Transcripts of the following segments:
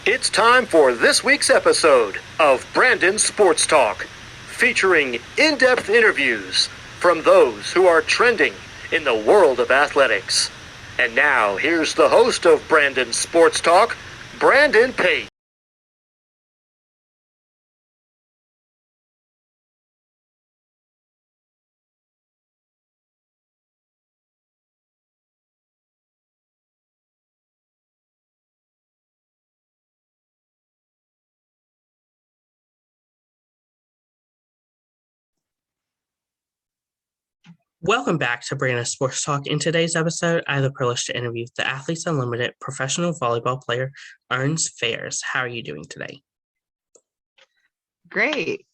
It's time for this week's episode of Brandon Sports Talk, featuring in-depth interviews from those who are trending in the world of athletics. And now, here's the host of Brandon Sports Talk, Brandon Pate. Welcome back to Brandon Sports Talk. In today's episode, I have the privilege to interview the Athletes Unlimited professional volleyball player, Erin Fairs. How are you doing today? Great.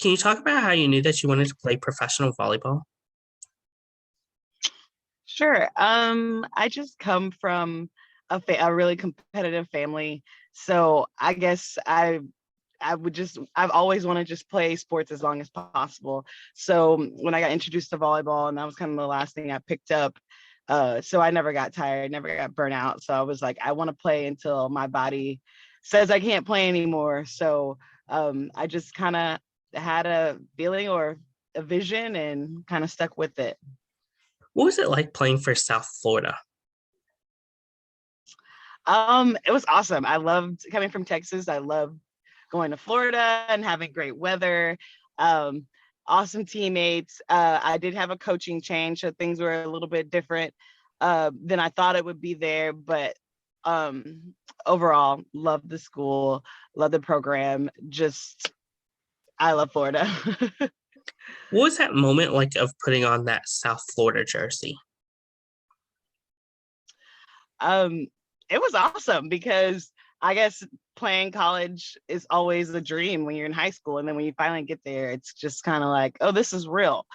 Can you talk about how you knew that you wanted to play professional volleyball? Sure. I just come from a really competitive family. So I guess I've always wanted to just play sports as long as possible. So when I got introduced to volleyball, and that was kind of the last thing I picked up. So I never got tired, never got burnt out. So I was like, I want to play until my body says I can't play anymore. So I just kind of had a feeling or a vision and kind of stuck with it. What was it like playing for South Florida? It was awesome. I loved coming from Texas. I loved going to Florida and having great weather. Awesome teammates. I did have a coaching change, so things were a little bit different than I thought it would be there. But overall, love the school, love the program. I love Florida. What was that moment like of putting on that South Florida jersey? It was awesome because I guess playing college is always a dream when you're in high school. And then when you finally get there, it's just kind of like, oh, this is real.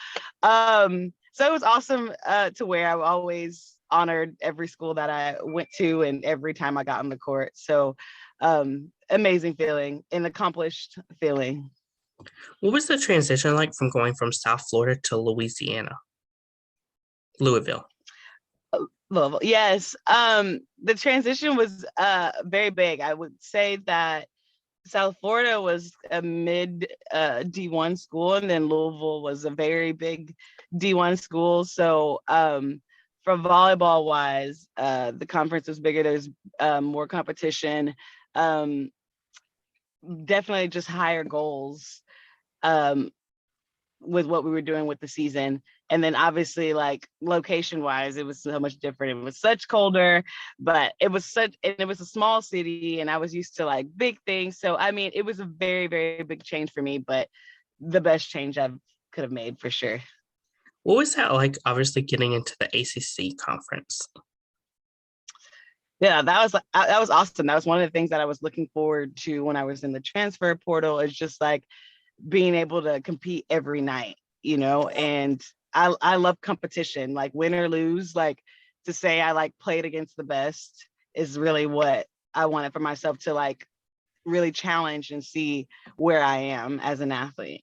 So it was awesome to wear. I always honored every school that I went to and every time I got on the court. So amazing feeling, an accomplished feeling. What was the transition like from going from South Florida to Louisville? Louisville. Yes. The transition was very big. I would say that South Florida was a mid D1 school, and then Louisville was a very big D1 school. So for volleyball wise, the conference was bigger. There's more competition. Definitely just higher goals with what we were doing with the season. And then obviously like location wise, it was so much different. It was such colder, but it was a small city and I was used to like big things. So, I mean, it was a very, very big change for me, but the best change I could have made for sure. What was that like, obviously getting into the ACC conference? Yeah, that was awesome. That was one of the things that I was looking forward to when I was in the transfer portal, is just like being able to compete every night, and I love competition, like win or lose, like to say I like played against the best is really what I wanted for myself, to like really challenge and see where I am as an athlete.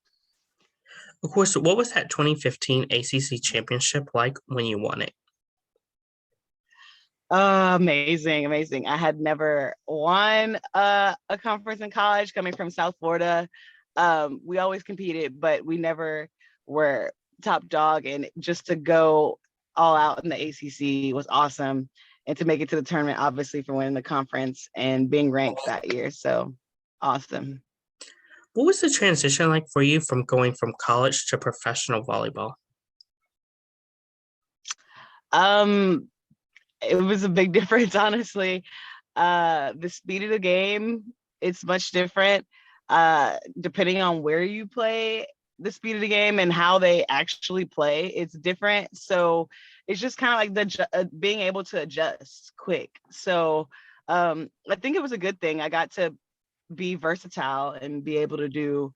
Of course, what was that 2015 ACC championship like when you won it? Amazing. I had never won a conference in college coming from South Florida. We always competed, but we never were top dog. And just to go all out in the ACC was awesome. And to make it to the tournament, obviously, for winning the conference and being ranked that year. So awesome. What was the transition like for you from going from college to professional volleyball? It was a big difference, honestly. The speed of the game, it's much different. Depending on where you play, the speed of the game and how they actually play, it's different. So it's just kind of like being able to adjust quick. So I think it was a good thing. I got to be versatile and be able to do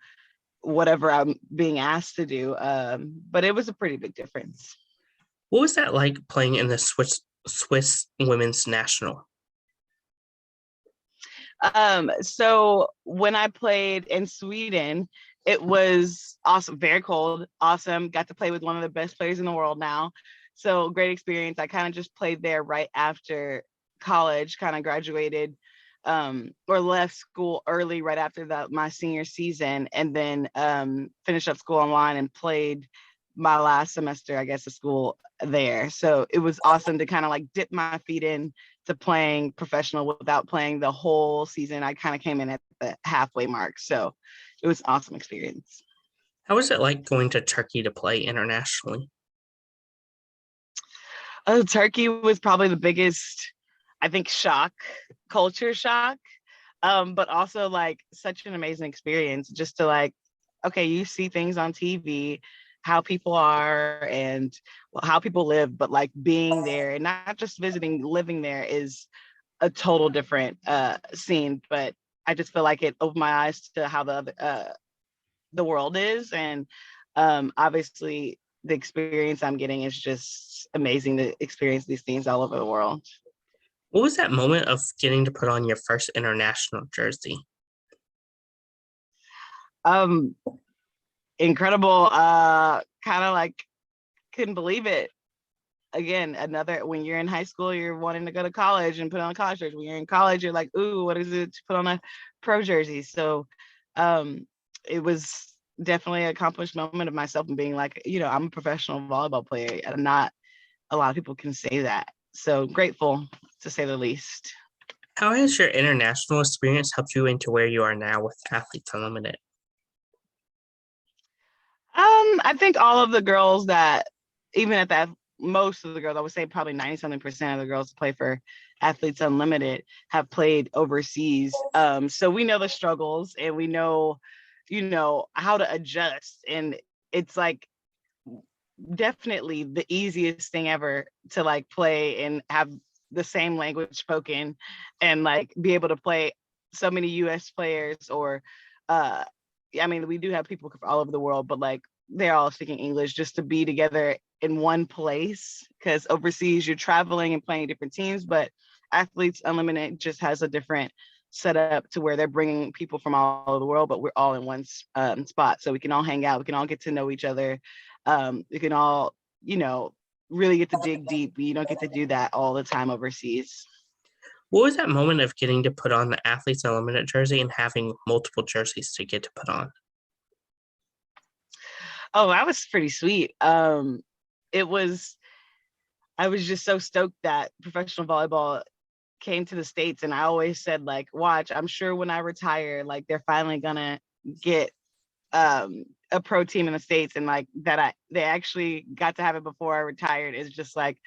whatever I'm being asked to do. But it was a pretty big difference. What was that like playing in the Swiss women's national? So when I played in Sweden, it was awesome, very cold, awesome. Got to play with one of the best players in the world now. So great experience. I kind of just played there right after college, kind of graduated or left school early right after my senior season, and then finished up school online and played my last semester, I guess, of school there. So it was awesome to kind of like dip my feet in to playing professional without playing the whole season. I kind of came in at the halfway mark. So it was an awesome experience. How was it like going to Turkey to play internationally? Oh, Turkey was probably the biggest, I think, culture shock. But also like such an amazing experience just to like, okay, you see things on TV, how people are and how people live, but like being there and not just visiting, living there is a total different scene. But I just feel like it opened my eyes to how the world is, and obviously the experience I'm getting is just amazing to experience these things all over the world. What was that moment of getting to put on your first international jersey? Um, Incredible. Kind of like couldn't believe it. Again, another, when you're in high school, you're wanting to go to college and put on a college jersey. When you're in college, you're like, ooh, what is it to put on a pro jersey? So it was definitely an accomplished moment of myself and being like, I'm a professional volleyball player, and not a lot of people can say that. So grateful, to say the least. How has your international experience helped you into where you are now with Athletes Unlimited? I think all of the girls that, even at that, most of the girls, I would say probably 90 something percent of the girls who play for Athletes Unlimited have played overseas. So we know the struggles and we know, how to adjust. And it's like definitely the easiest thing ever to like play and have the same language spoken and like be able to play so many US players, or I mean, we do have people from all over the world, but like they're all speaking English, just to be together in one place, because overseas you're traveling and playing different teams, but Athletes Unlimited just has a different setup to where they're bringing people from all over the world, but we're all in one spot, so we can all hang out, we can all get to know each other, we can all, really get to dig deep. You don't get to do that all the time overseas. What was that moment of getting to put on the Athletes Unlimited jersey and having multiple jerseys to get to put on? Oh, that was pretty sweet. It was, I was just so stoked that professional volleyball came to the States. And I always said, like, watch, I'm sure when I retire, like they're finally gonna get a pro team in the States, and like that they actually got to have it before I retired is just like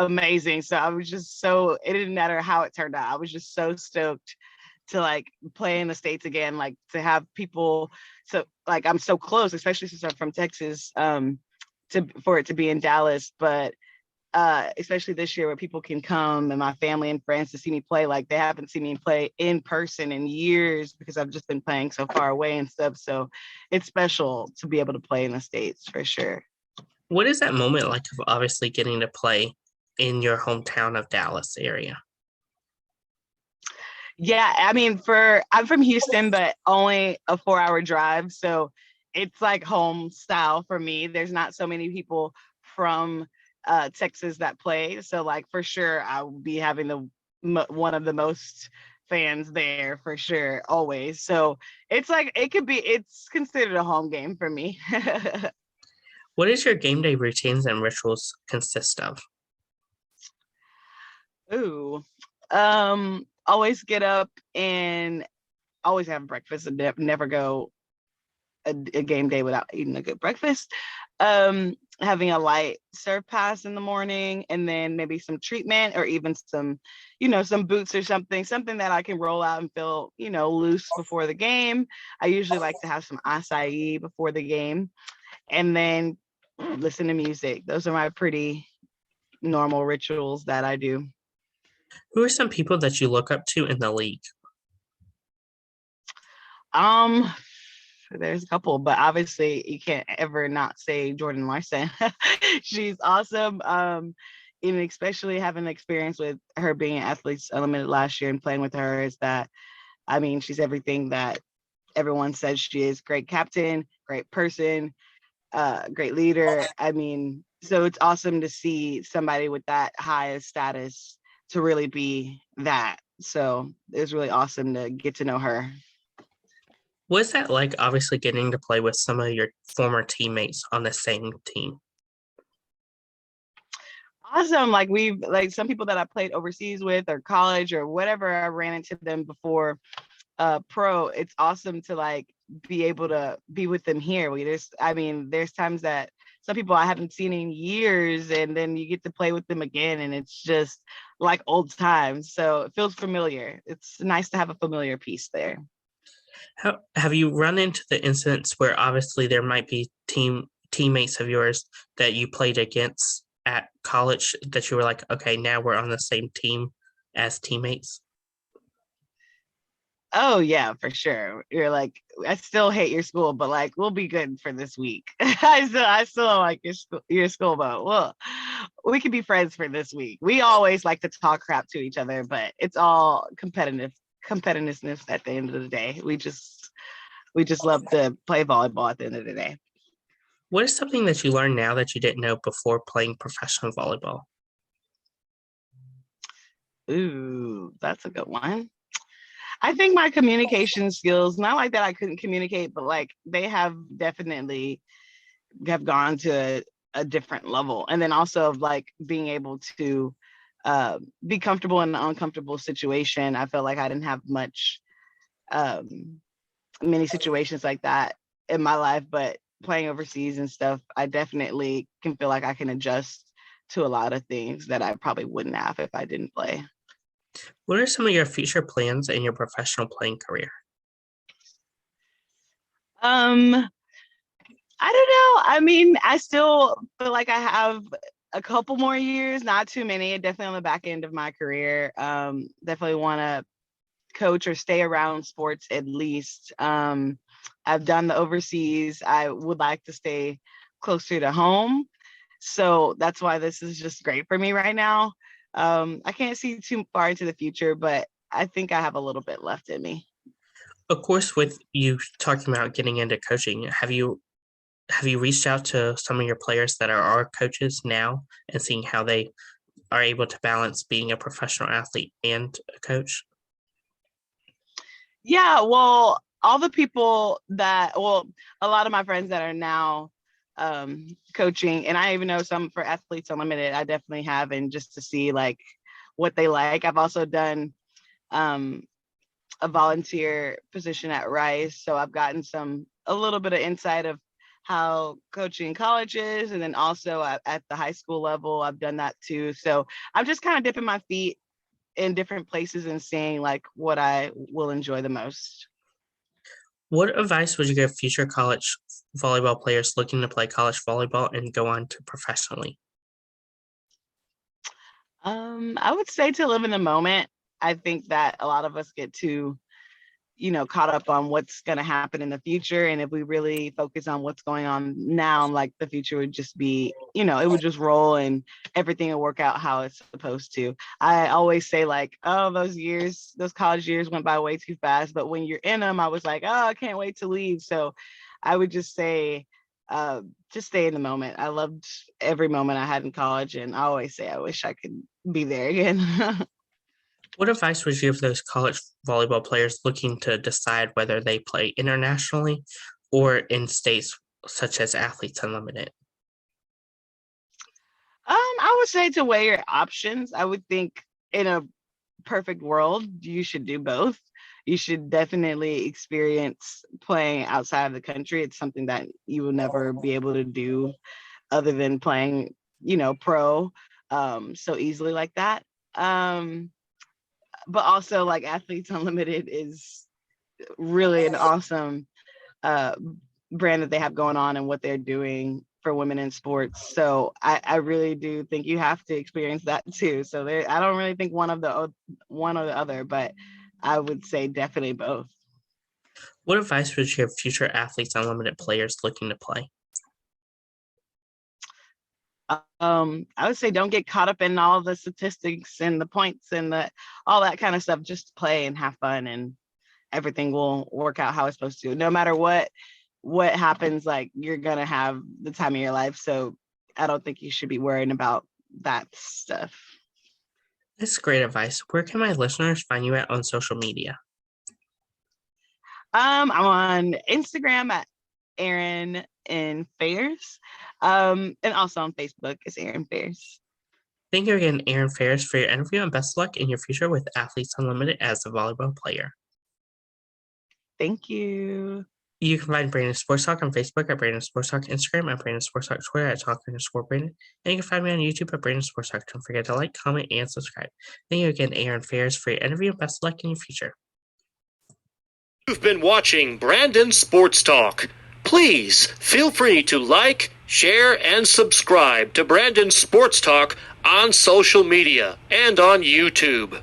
amazing. So I was just so, it didn't matter how it turned out. I was just so stoked to like play in the States again, like to have people. So like I'm so close, especially since I'm from Texas, for it to be in Dallas. But especially this year where people can come and my family and friends to see me play, like they haven't seen me play in person in years because I've just been playing so far away and stuff. So it's special to be able to play in the States for sure. What is that moment like of obviously getting to play in your hometown of Dallas area? Yeah, I mean, I'm from Houston, but only a 4-hour drive. So it's like home style for me. There's not so many people from Texas that play. So like for sure, I will be having one of the most fans there for sure, always. So it's like, it's considered a home game for me. What is your game day routines and rituals consist of? Ooh, always get up and always have breakfast and never go a game day without eating a good breakfast. Having a light serve pass in the morning, and then maybe some treatment or even some, some boots or something that I can roll out and feel, loose before the game. I usually like to have some acai before the game, and then listen to music. Those are my pretty normal rituals that I do. Who are some people that you look up to in the league? Um, there's a couple, but obviously you can't ever not say Jordan Larson. She's awesome. And especially having the experience with her being at Athletes Unlimited last year and playing with her, is that, I mean, she's everything that everyone says she is. Great captain, great person, great leader. I mean, so it's awesome to see somebody with that high status to really be that. So it was really awesome to get to know her. What's that like, obviously getting to play with some of your former teammates on the same team? Awesome. Like some people that I played overseas with or college or whatever, I ran into them before pro. It's awesome to like be able to be with them here. There's times that some people I haven't seen in years, and then you get to play with them again, and it's just like old times. So it feels familiar. It's nice to have a familiar piece there. How have you run into the incidents where obviously there might be teammates of yours that you played against at college that you were like, okay, now we're on the same team as teammates? Oh yeah, for sure. You're like, I still hate your school, but like we'll be good for this week. I still don't like your school, but well, we can be friends for this week. We always like to talk crap to each other, but it's all competitiveness at the end of the day. We just love to play volleyball at the end of the day. What is something that you learn now that you didn't know before playing professional volleyball? Ooh, that's a good one. I think my communication skills, not like that I couldn't communicate, but like they have definitely have gone to a different level. And then also of like being able to be comfortable in an uncomfortable situation. I felt like I didn't have um, many situations like that in my life, but playing overseas and stuff, I definitely can feel like I can adjust to a lot of things that I probably wouldn't have if I didn't play. What are some of your future plans in your professional playing career? Um, I don't know. I mean, I still feel like I have a couple more years, not too many, definitely on the back end of my career. Definitely want to coach or stay around sports at least. I've done the overseas. I would like to stay closer to home. So that's why this is just great for me right now. I can't see too far into the future, but I think I have a little bit left in me. Of course, with you talking about getting into coaching, have you reached out to some of your players that are our coaches now and seeing how they are able to balance being a professional athlete and a coach? Yeah, well, all the people a lot of my friends that are now coaching, and I even know some for Athletes Unlimited, I definitely have, and just to see like what they like. I've also done um, a volunteer position at Rice, so I've gotten a little bit of insight of how coaching colleges, and then also at the high school level, I've done that too. So I'm just kind of dipping my feet in different places and seeing like what I will enjoy the most. What advice would you give future college volleyball players looking to play college volleyball and go on to professionally? I would say to live in the moment. I think that a lot of us get too, caught up on what's going to happen in the future. And if we really focus on what's going on now, like the future would just be, it would just roll and everything will work out how it's supposed to. I always say like, oh, those college years went by way too fast. But when you're in them, I was like, oh, I can't wait to leave. So I would just say, just stay in the moment. I loved every moment I had in college. And I always say, I wish I could be there again. What advice would you give those college volleyball players looking to decide whether they play internationally or in states such as Athletes Unlimited? I would say to weigh your options. I would think in a perfect world, you should do both. You should definitely experience playing outside of the country. It's something that you will never be able to do other than playing, pro so easily like that. But also like Athletes Unlimited is really an awesome uh, brand that they have going on and what they're doing for women in sports. So I really do think you have to experience that too. So I don't really think one or the other, but I would say definitely both. What advice would you give future Athletes Unlimited players looking to play? I would say don't get caught up in all the statistics and the points and all that kind of stuff. Just play and have fun, and everything will work out how it's supposed to. No matter what happens, like you're gonna have the time of your life. So I don't think you should be worrying about that stuff. That's great advice. Where can my listeners find you at on social media? I'm on Instagram at Erin Fairs. And also on Facebook is Erin Fairs. Thank you again, Erin Fairs, for your interview, and best of luck in your future with Athletes Unlimited as a volleyball player. Thank you. You can find Brandon Sports Talk on Facebook at Brandon Sports Talk, Instagram at Brandon Sports Talk, Twitter at Talk_Brandon, and you can find me on YouTube at Brandon Sports Talk. Don't forget to like, comment, and subscribe. Thank you again, Erin Fairs, for your interview, and best of luck in your future. You've been watching Brandon Sports Talk. Please feel free to like, share, and subscribe to Brandon Sports Talk on social media and on YouTube.